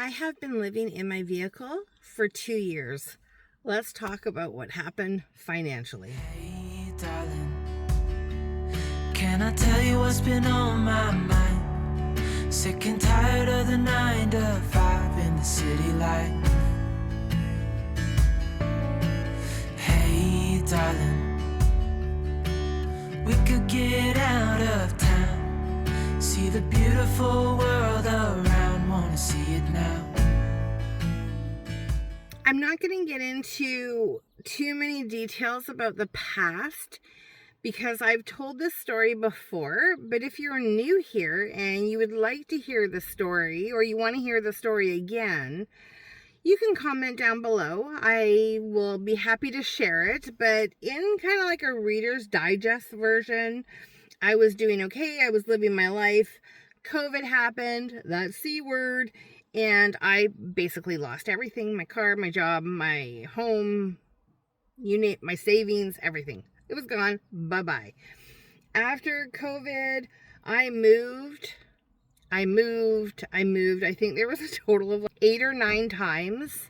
I have been living in my vehicle for 2 years. Let's talk about what happened financially. Hey, darling, can I tell you what's been on my mind? Sick and tired of the 9 to 5 in the city life. Hey, darling, we could get out of town, see the beautiful world around, wanna see it now. I'm not going to get into too many details about the past because I've told this story before, but if you're new here and you would like to hear the story or you want to hear the story again, you can comment down below. I will be happy to share it, but in kind of like a Reader's Digest version, I was doing okay. I was living my life. COVID happened, that C word, and I basically lost everything, my car, my job, my home, you name, my savings, everything. It was gone. Bye-bye. After COVID, I moved. I think there was a total of 8 or 9 times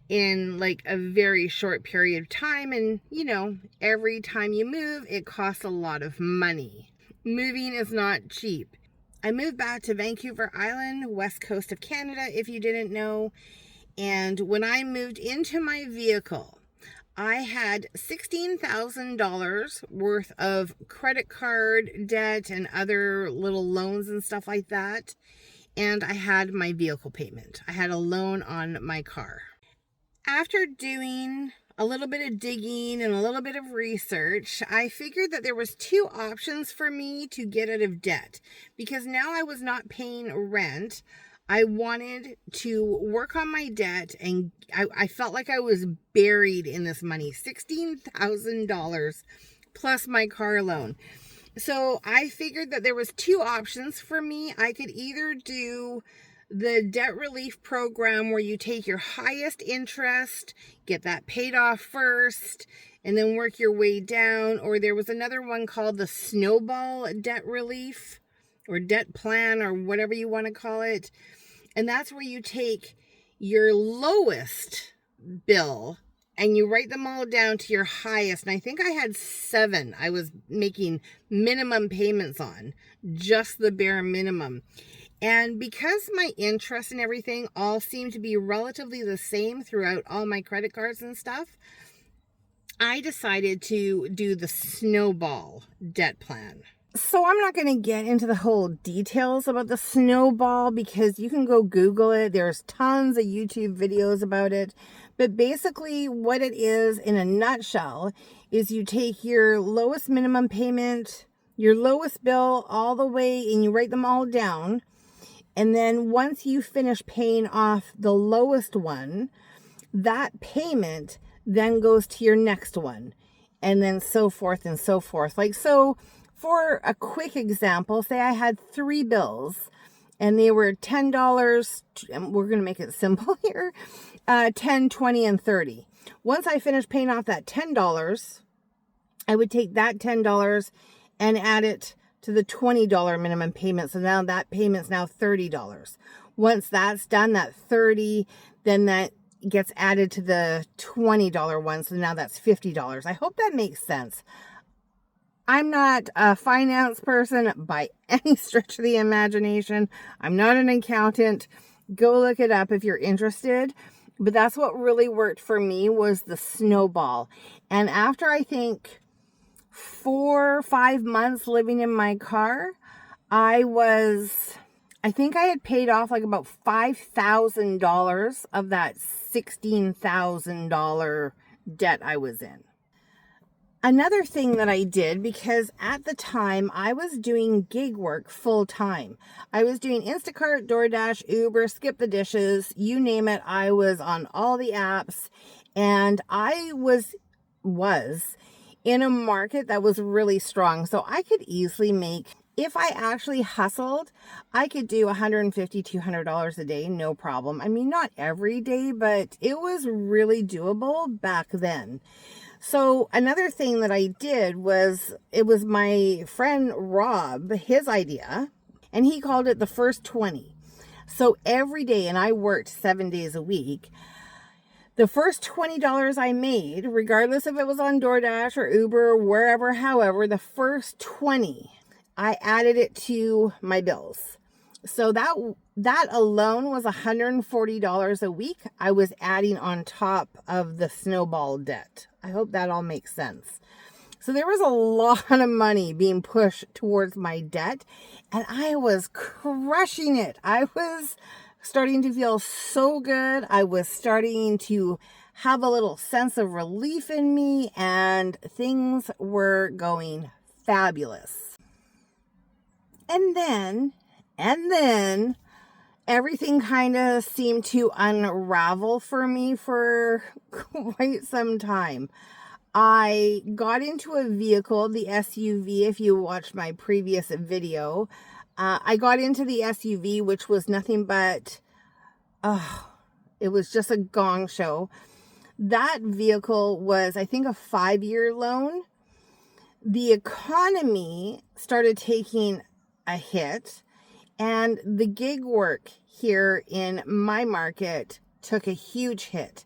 in like a very short period of time. And, you know, every time you move, it costs a lot of money. Moving is not cheap. I moved back to Vancouver Island, west coast of Canada, if you didn't know. And when I moved into my vehicle, I had $16,000 worth of credit card debt and other little loans and stuff like that. And I had my vehicle payment. I had a loan on my car. After doing a little bit of digging and a little bit of research, I figured that there was 2 options for me to get out of debt. Because now I was not paying rent, I wanted to work on my debt, and I felt like I was buried in this money. $16,000 plus my car loan. So I figured that there was 2 options for me. I could either do the debt relief program where you take your highest interest, get that paid off first, and then work your way down. Or there was another one called the snowball debt relief or debt plan or whatever you want to call it. And that's where you take your lowest bill and you write them all down to your highest. And I think I had 7 I was making minimum payments on, just the bare minimum. And because my interest and everything all seemed to be relatively the same throughout all my credit cards and stuff, I decided to do the snowball debt plan. So I'm not going to get into the whole details about the snowball because you can go Google it. There's tons of YouTube videos about it. But basically what it is in a nutshell is you take your lowest minimum payment, your lowest bill all the way, and you write them all down. And then once you finish paying off the lowest one, that payment then goes to your next one. And then so forth and so forth. Like, so for a quick example, say I had 3 bills and they were $10. And we're going to make it simple here. 10, 20, and 30. Once I finished paying off that $10, I would take that $10 and add it to the $20 minimum payment. So now that payment's now $30. Once that's done, that 30, then that gets added to the $20 one. So now that's $50. I hope that makes sense. I'm not a finance person by any stretch of the imagination. I'm not an accountant. Go look it up if you're interested. But that's what really worked for me, was the snowball. And after I think 4 or 5 months living in my car, I think I had paid off like about $5,000 of that $16,000 debt I was in. Another thing that I did, because at the time I was doing gig work full time. I was doing Instacart, DoorDash, Uber, Skip the Dishes, you name it. I was on all the apps, and I was in a market that was really strong. So I could easily make, if I actually hustled, I could do $150, $200 a day, no problem. I mean, not every day, but it was really doable back then. So another thing that I did was, it was my friend Rob, his idea, and he called it the first 20. So every day, and I worked 7 days a week, the first $20 I made, regardless if it was on DoorDash or Uber or wherever, however, the first 20, I added it to my bills. So that alone was $140 a week I was adding on top of the snowball debt. I hope that all makes sense. So there was a lot of money being pushed towards my debt, and I was crushing it. I was starting to feel so good. I was starting to have a little sense of relief in me, and things were going fabulous. And then everything kind of seemed to unravel for me for quite some time. I got into a vehicle, the SUV, if you watched my previous video. I got into the SUV, which was nothing but, it was just a gong show. That vehicle was, I think, a 5-year loan. The economy started taking a hit, and the gig work here in my market took a huge hit.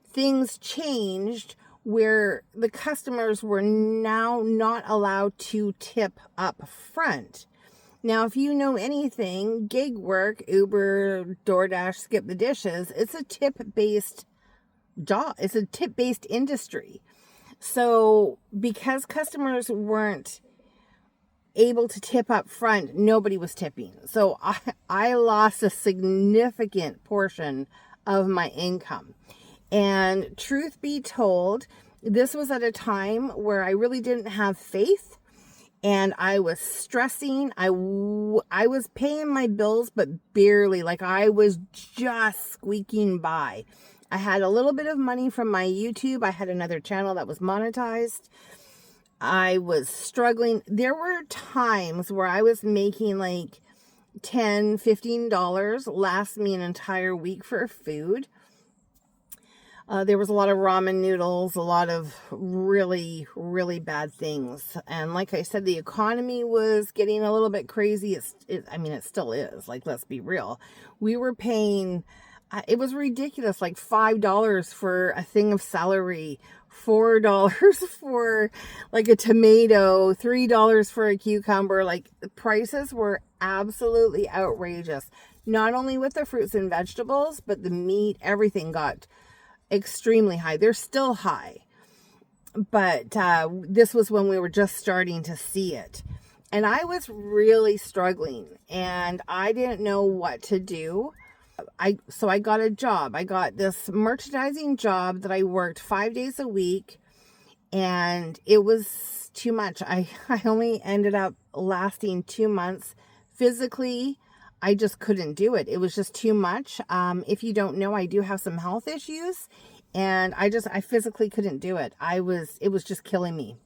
Things changed where the customers were now not allowed to tip up front. Now, if you know anything, gig work, Uber, DoorDash, Skip the Dishes, it's a tip-based job. It's a tip-based industry. So because customers weren't able to tip up front, nobody was tipping. So I lost a significant portion of my income. And truth be told, this was at a time where I really didn't have faith, and I was stressing. I was paying my bills, but barely. Like, I was just squeaking by. I had a little bit of money from my YouTube. I had another channel that was monetized. I was struggling. There were times where I was making like $10, $15 last me an entire week for food. There was a lot of ramen noodles, a lot of really, really bad things. And like I said, the economy was getting a little bit crazy. I mean, it still is. Like, let's be real. We were paying, it was ridiculous, like $5 for a thing of celery, $4 for like a tomato, $3 for a cucumber. Like, the prices were absolutely outrageous. Not only with the fruits and vegetables, but the meat, everything got extremely high. They're still high, but this was when we were just starting to see it, and I was really struggling, and I didn't know what to do. So I got a job. I got this merchandising job that I worked 5 days a week, and it was too much. I only ended up lasting 2 months. Physically, I just couldn't do it. It was just too much. If you don't know, I do have some health issues, and I physically couldn't do it. It was just killing me.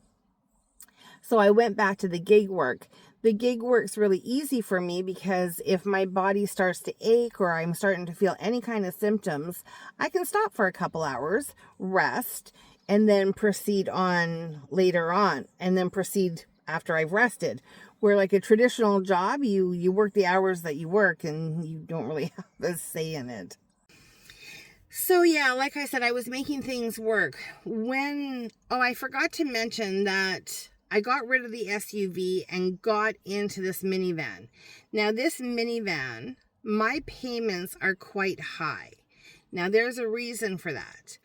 So I went back to the gig work. The gig work's really easy for me because if my body starts to ache or I'm starting to feel any kind of symptoms, I can stop for a couple hours, rest, and then proceed on later on, and then proceed after I've rested. Where like a traditional job, you work the hours that you work and you don't really have a say in it. So yeah, like I said, I was making things work. I forgot to mention that I got rid of the SUV and got into this minivan. Now this minivan, my payments are quite high. Now there's a reason for that.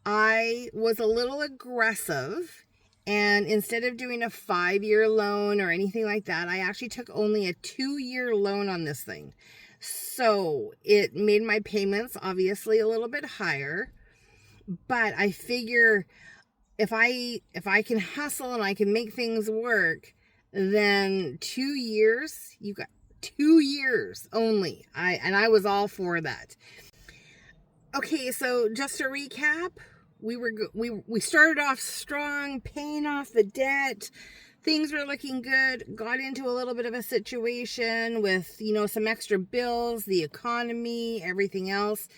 I was a little aggressive, and instead of doing a 5-year loan or anything like that, I actually took only a 2-year loan on this thing. So it made my payments obviously a little bit higher, but I figure if I can hustle and I can make things work, then 2 years, you got 2 years only. I was all for that. Okay, so just to recap, we started off strong, paying off the debt. Things were looking good. Got into a little bit of a situation with, some extra bills, the economy, everything else.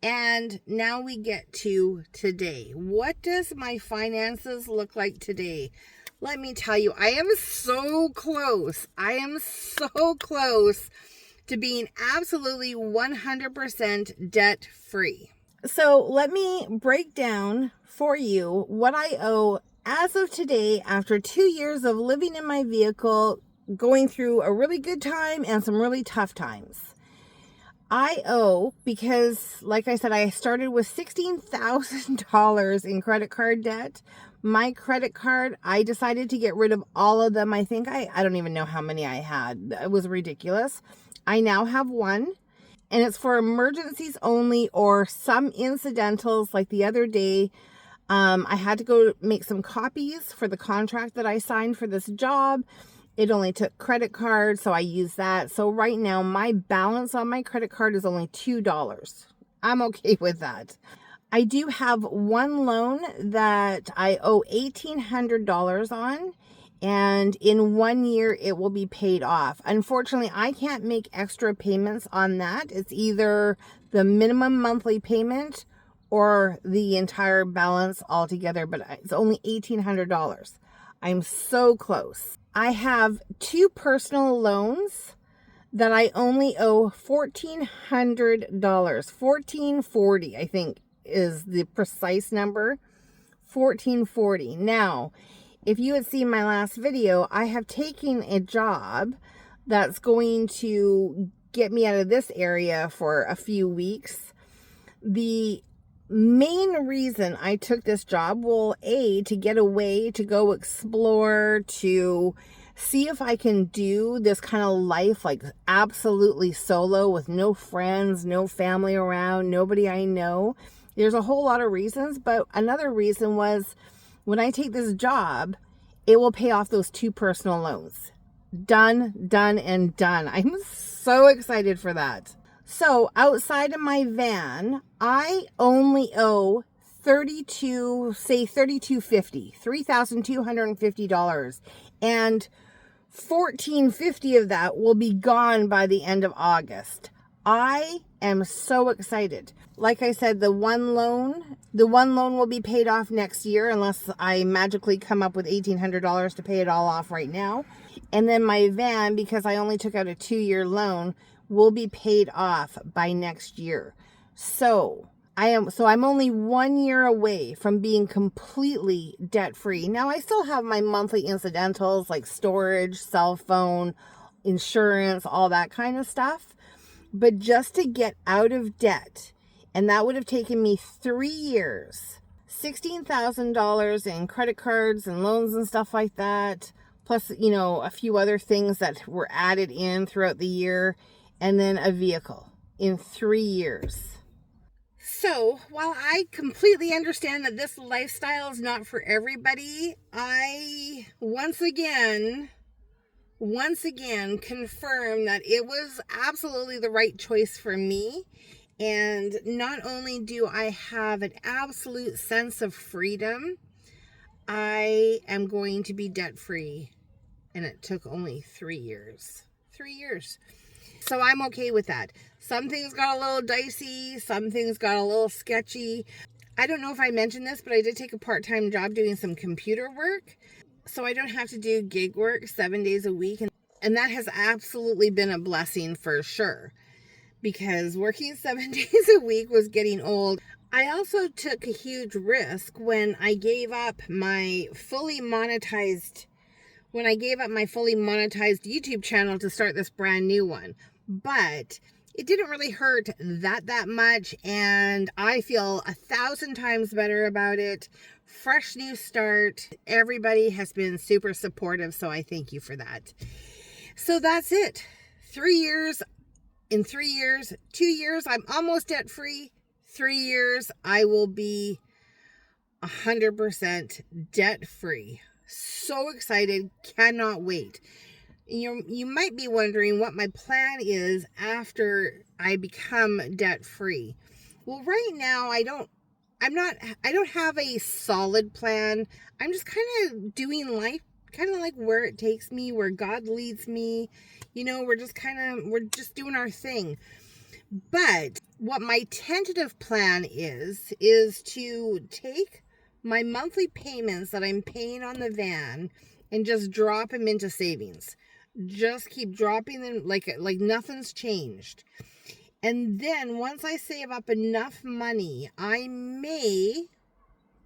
And now we get to today. What does my finances look like today? Let me tell you, I am so close. to being absolutely 100% debt free. So let me break down for you what I owe as of today after 2 years of living in my vehicle, going through a really good time and some really tough times. I owe, because like I said, I started with $16,000 in credit card debt. My credit card, I decided to get rid of all of them. I think I don't even know how many I had. It was ridiculous. I now have one, and it's for emergencies only or some incidentals. Like the other day, I had to go make some copies for the contract that I signed for this job. It only took credit card, so I used that. So right now, my balance on my credit card is only $2. I'm okay with that. I do have one loan that I owe $1,800 on, and in 1 year, it will be paid off. Unfortunately, I can't make extra payments on that. It's either the minimum monthly payment or the entire balance altogether, but it's only $1,800. I'm so close. I have 2 personal loans that I only owe $1,400. $1,440, I think, is the precise number. $1,440. Now, if you had seen my last video, I have taken a job that's going to get me out of this area for a few weeks. The main reason I took this job, well, to get away, to go explore, to see if I can do this kind of life, like absolutely solo with no friends, no family around, nobody I know. There's a whole lot of reasons, but another reason was when I take this job, it will pay off those 2 personal loans. Done, and done. I'm so excited for that. So outside of my van, I only owe $3,250, and $1,450 of that will be gone by the end of August. I am so excited. Like I said, the one loan will be paid off next year unless I magically come up with $1,800 to pay it all off right now. And then my van, because I only took out a 2-year loan, will be paid off by next year. So I'm only 1 year away from being completely debt free. Now I still have my monthly incidentals like storage, cell phone, insurance, all that kind of stuff. But just to get out of debt, and that would have taken me 3 years, $16,000 in credit cards and loans and stuff like that, plus, a few other things that were added in throughout the year, and then a vehicle in 3 years. So while I completely understand that this lifestyle is not for everybody, I once again confirm that it was absolutely the right choice for me. And not only do I have an absolute sense of freedom, I am going to be debt free. And it took only 3 years. 3 years. So I'm okay with that. Some things got a little dicey. Some things got a little sketchy. I don't know if I mentioned this, but I did take a part-time job doing some computer work. So I don't have to do gig work 7 days a week. And that has absolutely been a blessing for sure. Because working 7 days a week was getting old. I also took a huge risk when I gave up my fully monetized YouTube channel to start this brand new one. But it didn't really hurt that much, and I feel 1,000 times better about it. Fresh new start. Everybody has been super supportive, so I thank you for that. So that's it. 3 years. In 3 years, 2 years, I'm almost debt free. 3 years, I will be 100% debt free. So excited, cannot wait. You might be wondering what my plan is after I become debt free. Well, right now I don't have a solid plan. I'm just kind of doing life kind of like where it takes me, where God leads me. We're just doing our thing. But what my tentative plan is to take my monthly payments that I'm paying on the van and just drop them into savings. just keep dropping them like nothing's changed. And then once I save up enough money, I may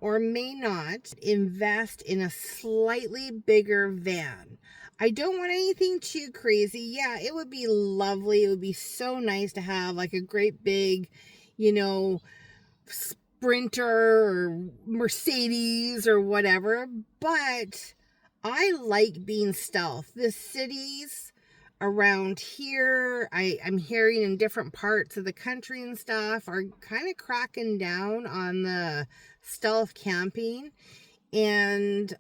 or may not invest in a slightly bigger van. I don't want anything too crazy. Yeah, it would be lovely. It would be so nice to have like a great big, you know, Sprinter or Mercedes or whatever. But I like being stealth. The cities around here, I'm hearing in different parts of the country and stuff, are kind of cracking down on the stealth camping. And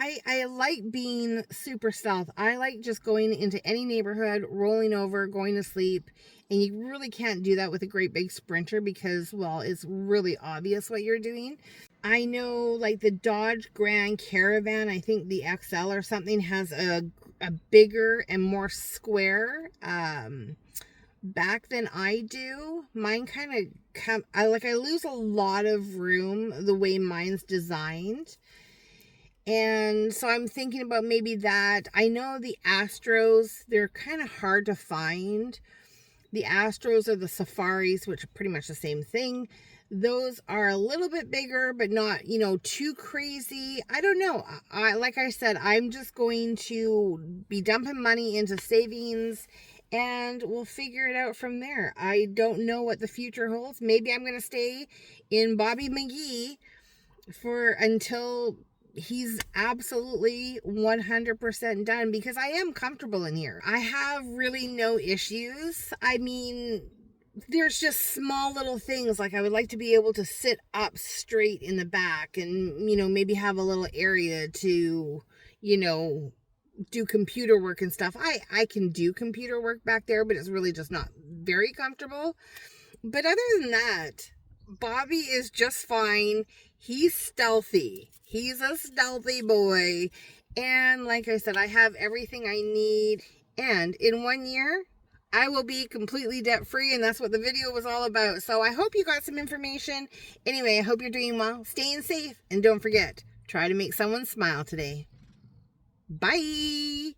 I like being super stealth. I like just going into any neighborhood, rolling over, going to sleep. And you really can't do that with a great big Sprinter because, well, it's really obvious what you're doing. I know like the Dodge Grand Caravan, I think the XL or something, has a bigger and more square back than I do. Mine kind of I lose a lot of room the way mine's designed. And so I'm thinking about maybe that. I know the Astros, they're kind of hard to find. The Astros or the Safaris, which are pretty much the same thing. Those are a little bit bigger, but not, you know, too crazy. I don't know. Like I said, I'm just going to be dumping money into savings and we'll figure it out from there. I don't know what the future holds. Maybe I'm going to stay in Bobby McGee until he's absolutely 100% done, because I am comfortable in here. I have really no issues. I mean, there's just small little things, like I would like to be able to sit up straight in the back and, you know, maybe have a little area to, you know, do computer work and stuff. I can do computer work back there, but it's really just not very comfortable. But other than that, Bobby is just fine. He's stealthy. He's a stealthy boy. And like I said, I have everything I need. And in 1 year, I will be completely debt free. And that's what the video was all about. So I hope you got some information. Anyway, I hope you're doing well, staying safe. And don't forget, try to make someone smile today. Bye.